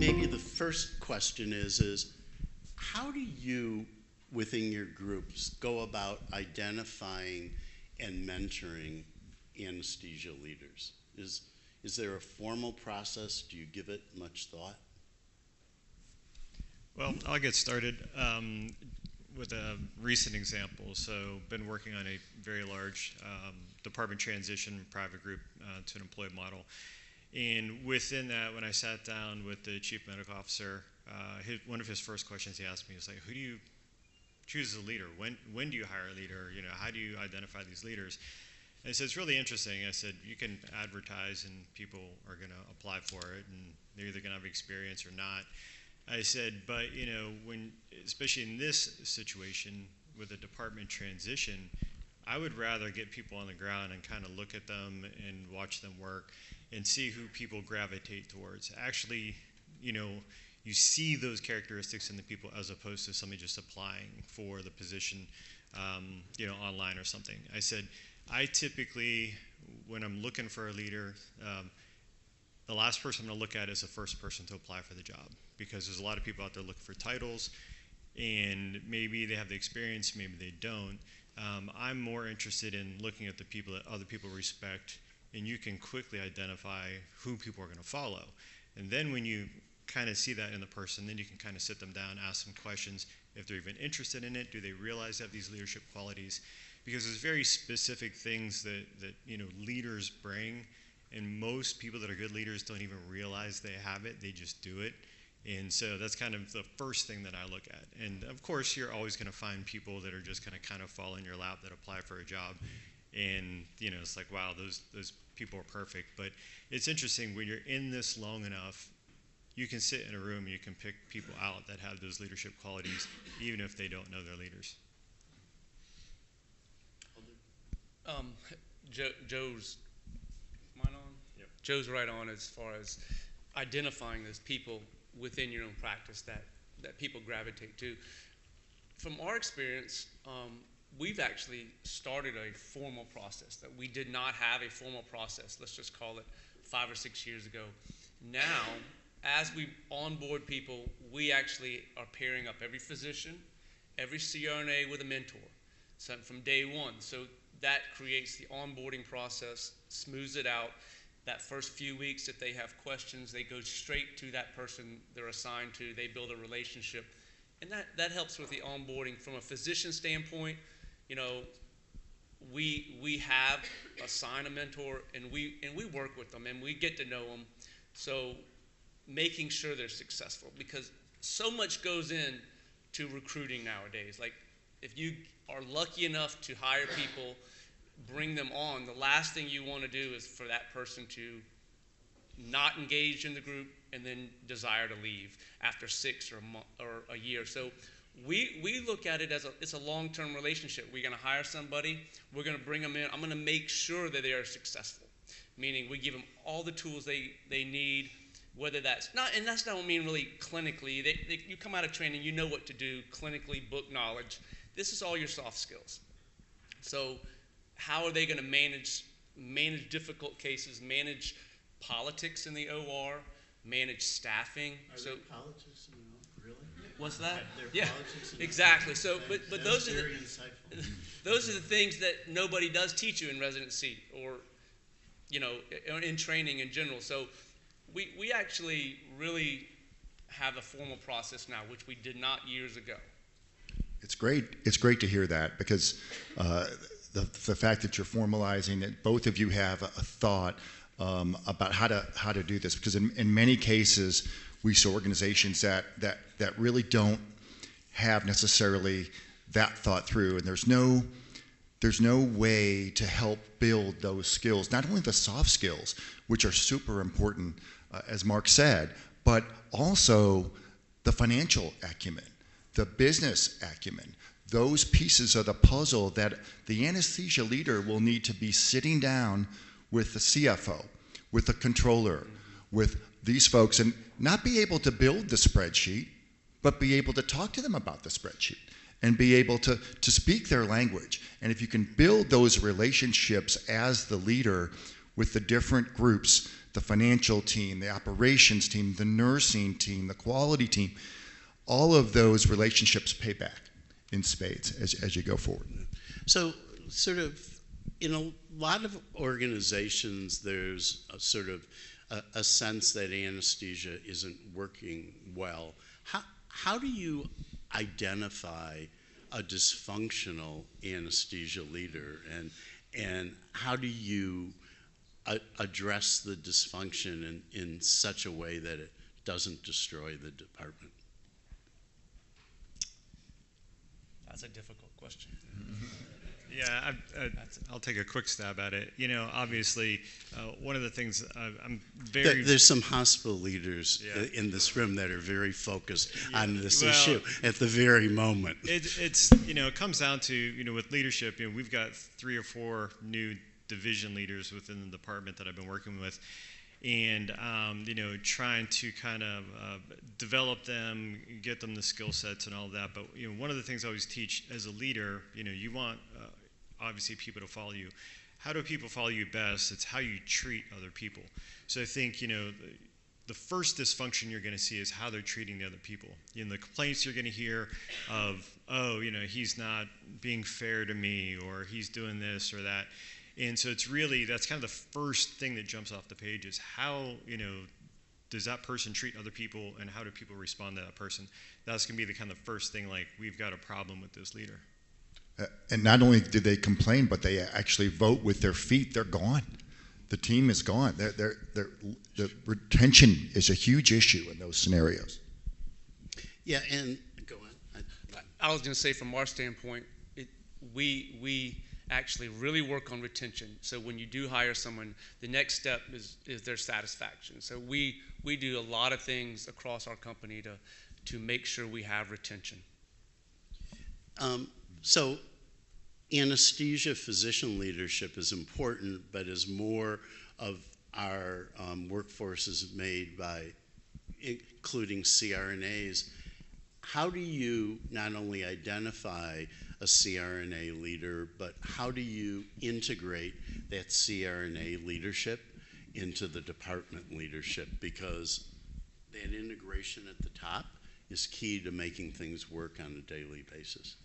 maybe the first question is how do you, within your groups, go about identifying and mentoring anesthesia leaders? Is there a formal process? Do you give it much thought? Well, I'll get started with a recent example. So, been working on a very large department transition private group to an employed model. And within that, when I sat down with the chief medical officer, one of his first questions he asked me was like, who do you choose as a leader? When do you hire a leader? You know, how do you identify these leaders? And I said, it's really interesting. I said, you can advertise and people are going to apply for it and they're either going to have experience or not. I said, but you know, especially in this situation with a department transition, I would rather get people on the ground and kind of look at them and watch them work and see who people gravitate towards. Actually, you know, you see those characteristics in the people as opposed to somebody just applying for the position, you know, online or something. I said, I typically, when I'm looking for a leader, the last person I'm going to look at is the first person to apply for the job, because there's a lot of people out there looking for titles, and maybe they have the experience, maybe they don't. I'm more interested in looking at the people that other people respect, and you can quickly identify who people are going to follow. And then when you kind of see that in the person, then you can kind of sit them down, ask them questions, if they're even interested in it, do they realize they have these leadership qualities? Because there's very specific things that you know, leaders bring, and most people that are good leaders don't even realize they have it, they just do it. And so that's kind of the first thing that I look at. And of course, you're always going to find people that are just going to kind of fall in your lap that apply for a job. And you know, it's like, wow, those people are perfect. But it's interesting, when you're in this long enough, you can sit in a room and you can pick people out that have those leadership qualities, even if they don't know they're leaders. Joe's, mine on? Yep. Joe's right on as far as identifying those people within your own practice that people gravitate to. From our experience, we've actually started a formal process that we did not have a formal process, let's just call it 5 or 6 years ago. Now, as we onboard people, we actually are pairing up every physician, every CRNA with a mentor, so from day one. So that creates the onboarding process, smooths it out. That first few weeks, if they have questions, they go straight to that person they're assigned to. They build a relationship. And that helps with the onboarding. From a physician standpoint, you know, we have assigned a mentor, and we work with them, and we get to know them. So making sure they're successful, because so much goes in to recruiting nowadays. Like, if you are lucky enough to hire people, bring them on, the last thing you want to do is for that person to not engage in the group and then desire to leave after 6 or a year. So we look at it as it's a long-term relationship. We're going to hire somebody, we're going to bring them in, I'm going to make sure that they are successful, meaning we give them all the tools they need, whether that's not, and that's not what I mean really clinically. You come out of training, you know what to do clinically, book knowledge. This is all your soft skills. So how are they going to manage difficult cases, manage politics in the OR, manage staffing? Are there politics in the OR? Really? What's that? Yeah, exactly. So, but those are very insightful. Those are the things that nobody does teach you in residency or, you know, in training in general. So we actually really have a formal process now, which we did not years ago. It's great. It's great to hear that, because the fact that you're formalizing it, both of you have a thought about how to do this, because in many cases we see organizations that really don't have necessarily that thought through, and there's no way to help build those skills, not only the soft skills, which are super important, as Mark said, but also the financial acumen, the business acumen, those pieces of the puzzle that the anesthesia leader will need to be sitting down with the CFO, with the controller, with these folks, and not be able to build the spreadsheet, but be able to talk to them about the spreadsheet and be able to speak their language. And if you can build those relationships as the leader with the different groups, the financial team, the operations team, the nursing team, the quality team, all of those relationships pay back in spades as you go forward. So sort of in a lot of organizations, there's a sort of a sense that anesthesia isn't working well. How do you identify a dysfunctional anesthesia leader, and how do you address the dysfunction in such a way that it doesn't destroy the department? That's a difficult question. Yeah, I'll take a quick stab at it. You know, obviously, one of the things I'm very... There's some hospital leaders in this room that are very focused on this issue at the very moment. It's you know, it comes down to, you know, with leadership, you know, we've got 3 or 4 new division leaders within the department that I've been working with, and you know, trying to kind of develop them, get them the skill sets and all of that. But you know, one of the things I always teach as a leader, you know, you want obviously people to follow you. How do people follow you best? It's how you treat other people. So I think, you know, the first dysfunction you're going to see is how they're treating the other people. You know, the complaints you're going to hear of, oh, you know, he's not being fair to me, or he's doing this or that. And so it's really, that's kind of the first thing that jumps off the page is how, you know, does that person treat other people, and how do people respond to that person? That's going to be the kind of first thing, like, we've got a problem with this leader. And not only do they complain, but they actually vote with their feet. They're gone. The team is gone. The retention is a huge issue in those scenarios. Yeah, and go on. I was going to say, from our standpoint, we actually really work on retention. So when you do hire someone, the next step is their satisfaction. So we do a lot of things across our company to make sure we have retention. So anesthesia physician leadership is important, but as more of our workforce is made by including CRNAs, how do you not only identify a CRNA leader, but how do you integrate that CRNA leadership into the department leadership? Because that integration at the top is key to making things work on a daily basis.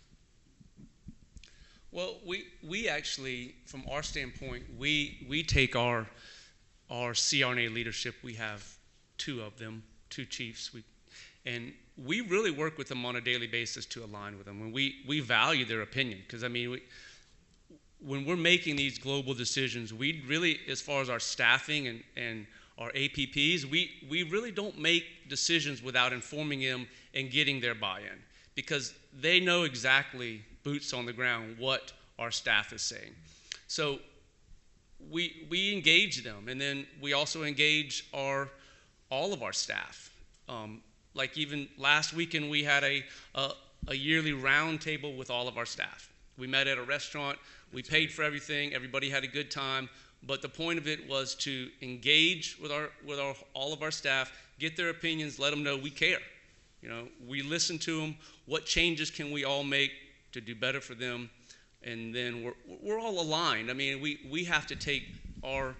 Well, we actually, from our standpoint, we take our CRNA leadership. We have 2 of them, 2 chiefs, and we really work with them on a daily basis to align with them. And we value their opinion, because, I mean, when we're making these global decisions, we really, as far as our staffing and our APPs, we really don't make decisions without informing them and getting their buy-in, because they know exactly, boots on the ground, what our staff is saying. So we engage them, and then we also engage all of our staff. Like even last weekend, we had a yearly round table with all of our staff. We met at a restaurant. We paid for everything. Everybody had a good time. But the point of it was to engage with all of our staff, get their opinions, let them know we care. You know, we listen to them. What changes can we all make to do better for them? And then we're all aligned. I mean, we have to take our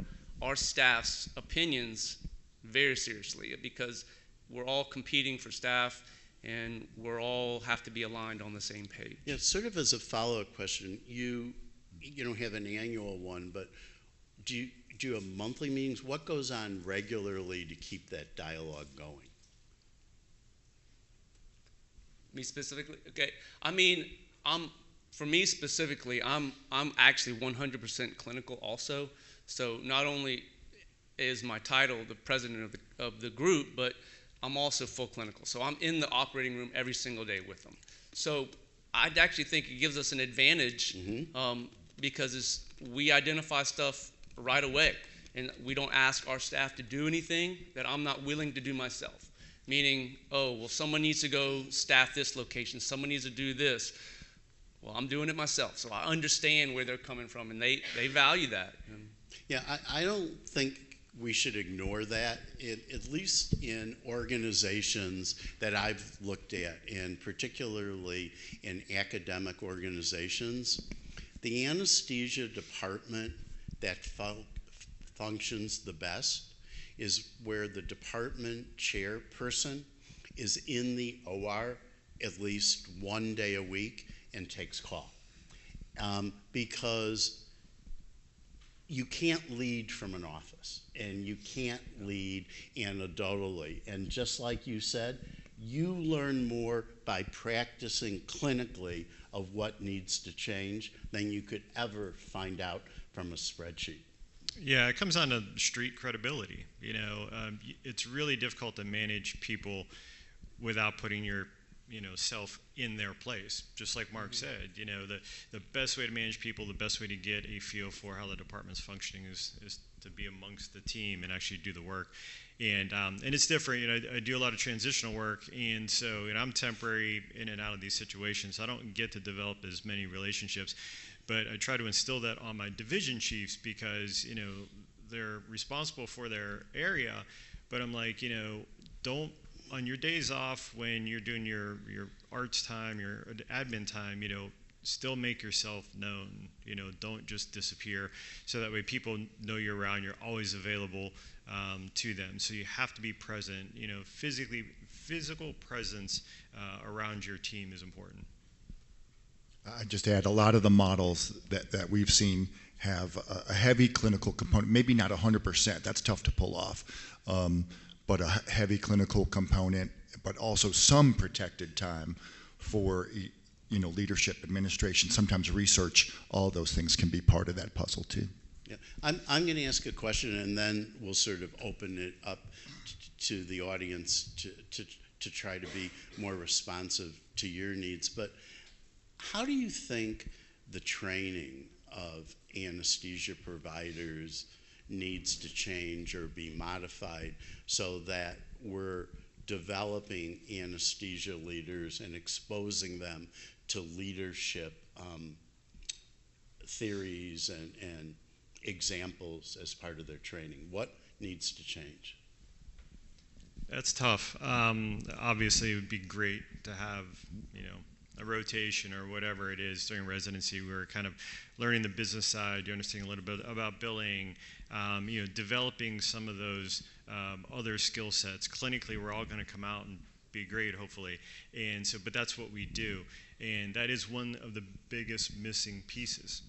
staff's opinions very seriously, because we're all competing for staff, and we're all have to be aligned on the same page. Yeah, sort of as a follow-up question, you don't have an annual one, but do you have monthly meetings? What goes on regularly to keep that dialogue going? Me specifically? Okay. I mean, for me specifically, I'm actually 100% clinical also. So not only is my title the president of the group, but I'm also full clinical. So I'm in the operating room every single day with them. So I actually think it gives us an advantage, because we identify stuff right away, and we don't ask our staff to do anything that I'm not willing to do myself. Meaning, oh, well, someone needs to go staff this location. Someone needs to do this. Well, I'm doing it myself, so I understand where they're coming from, and they value that. Yeah, I don't think we should ignore that, at least in organizations that I've looked at, and particularly in academic organizations. The anesthesia department that functions the best is where the department chairperson is in the OR at least one day a week and takes call. Because you can't lead from an office, and you can't lead anecdotally. And just like you said, you learn more by practicing clinically of what needs to change than you could ever find out from a spreadsheet. Yeah, it comes down to street credibility. It's really difficult to manage people without putting your self in their place. Just like Mark said, the best way to manage people, the best way to get a feel for how the department's functioning is to be amongst the team and actually do the work. And it's different. I do a lot of transitional work, and so I'm temporary in and out of these situations. So I don't get to develop as many relationships, but I try to instill that on my division chiefs because they're responsible for their area. But I'm like, don't, on your days off when you're doing your arts time, your admin time, still make yourself known. Don't just disappear. So that way people know you're around. You're always available to them. So you have to be present. Physical presence around your team is important. I just add a lot of the models that we've seen have a heavy clinical component. Maybe not 100%. That's tough to pull off. But a heavy clinical component, but also some protected time for leadership, administration, sometimes research. All those things can be part of that puzzle too. Yeah, I'm going to ask a question, and then we'll sort of open it up to the audience to try to be more responsive to your needs. But how do you think the training of anesthesia providers needs to change or be modified so that we're developing anesthesia leaders and exposing them to leadership theories and examples as part of their training? What needs to change? That's tough. Obviously, it would be great to have, a rotation or whatever it is during residency. We're kind of learning the business side. You're understanding a little bit about billing, developing some of those other skill sets. Clinically, we're all going to come out and be great, hopefully. And so, but that's what we do. And that is one of the biggest missing pieces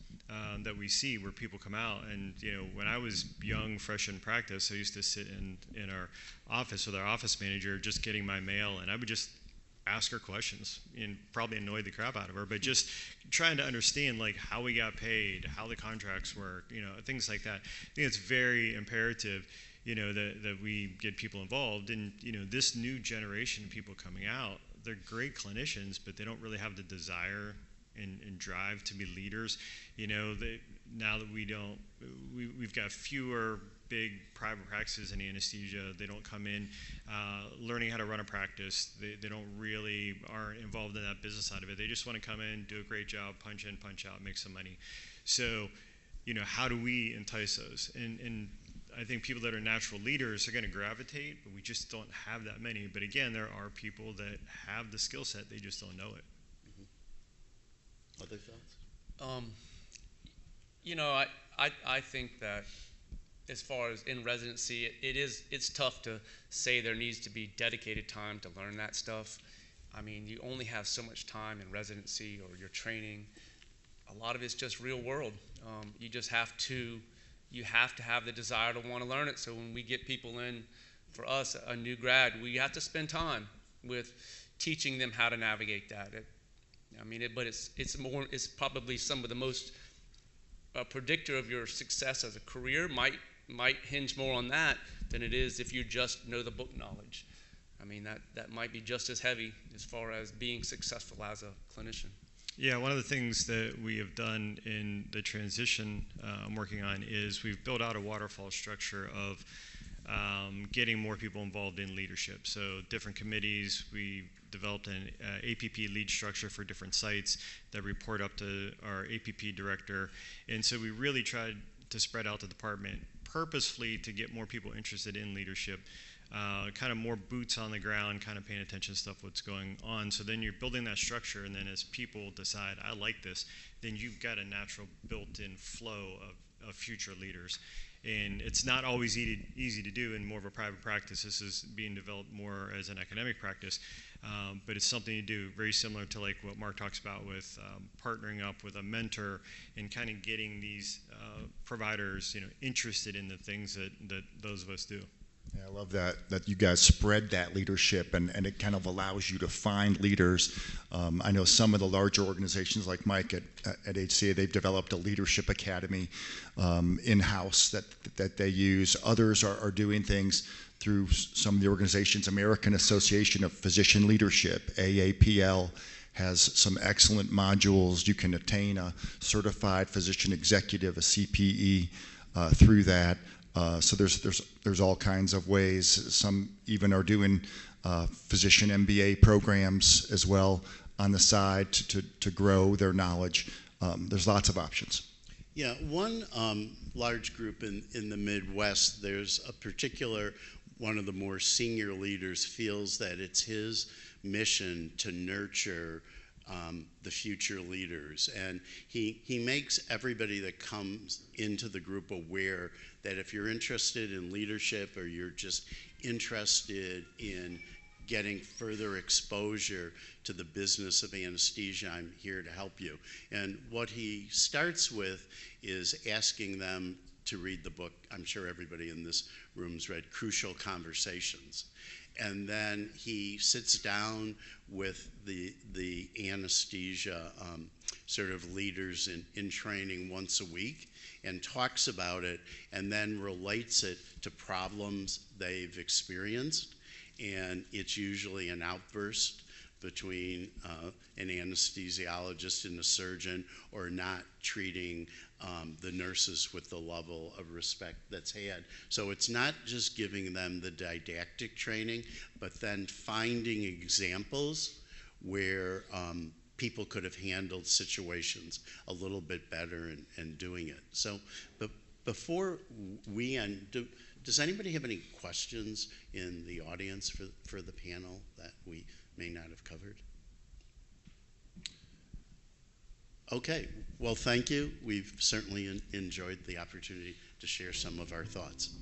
that we see where people come out. And, when I was young, fresh in practice, I used to sit in our office with our office manager just getting my mail, and I would just ask her questions and probably annoy the crap out of her, but just trying to understand like how we got paid, how the contracts work, things like that. I think it's very imperative, that we get people involved. And, this new generation of people coming out, they're great clinicians, but they don't really have the desire and drive to be leaders. Now that we've got fewer big private practices in anesthesia. They don't come in learning how to run a practice. They aren't involved in that business side of it. They just want to come in, do a great job, punch in, punch out, make some money. So, how do we entice those? And I think people that are natural leaders are going to gravitate, but we just don't have that many. But again, there are people that have the skill set, they just don't know it. Mm-hmm. Other thoughts? I think that as far as in residency, it's tough to say there needs to be dedicated time to learn that stuff. I mean, you only have so much time in residency or your training. A lot of it's just real world. You just have to have the desire to want to learn it. So when we get people in, for us, a new grad, we have to spend time with teaching them how to navigate that. It's probably some of the most predictor of your success as a career might hinge more on that than it is if you just know the book knowledge. I mean, that might be just as heavy as far as being successful as a clinician. Yeah, one of the things that we have done in the transition I'm working on is we've built out a waterfall structure of getting more people involved in leadership. So different committees, we developed an APP lead structure for different sites that report up to our APP director. And so we really tried to spread out the department purposefully to get more people interested in leadership, kind of more boots on the ground, kind of paying attention to stuff, what's going on. So then you're building that structure, and then as people decide, I like this, then you've got a natural built-in flow of future leaders. And it's not always easy to do in more of a private practice. This is being developed more as an academic practice, but it's something you do very similar to like what Mark talks about with partnering up with a mentor and kind of getting these providers, interested in the things that those of us do. Yeah, I love that you guys spread that leadership, and it kind of allows you to find leaders. I know some of the larger organizations like Mike at HCA, they've developed a leadership academy in-house that they use. Others are doing things through some of the organizations. American Association of Physician Leadership, AAPL, has some excellent modules. You can attain a certified physician executive, a CPE, through that. So there's all kinds of ways. Some even are doing physician MBA programs as well on the side to grow their knowledge. There's lots of options. Yeah, one large group in the Midwest, there's a particular, one of the more senior leaders feels that it's his mission to nurture the future leaders, and he makes everybody that comes into the group aware that if you're interested in leadership or you're just interested in getting further exposure to the business of anesthesia, I'm here to help you. And what he starts with is asking them to read the book. I'm sure everybody in this room's read Crucial Conversations. And then he sits down with the anesthesia sort of leaders in training once a week and talks about it, and then relates it to problems they've experienced. And it's usually an outburst between an anesthesiologist and a surgeon, or not treating the nurses with the level of respect that's had. So it's not just giving them the didactic training, but then finding examples where people could have handled situations a little bit better and doing it. So, but before we end, does anybody have any questions in the audience for the panel that we may not have covered? Okay, well, thank you. We've certainly enjoyed the opportunity to share some of our thoughts.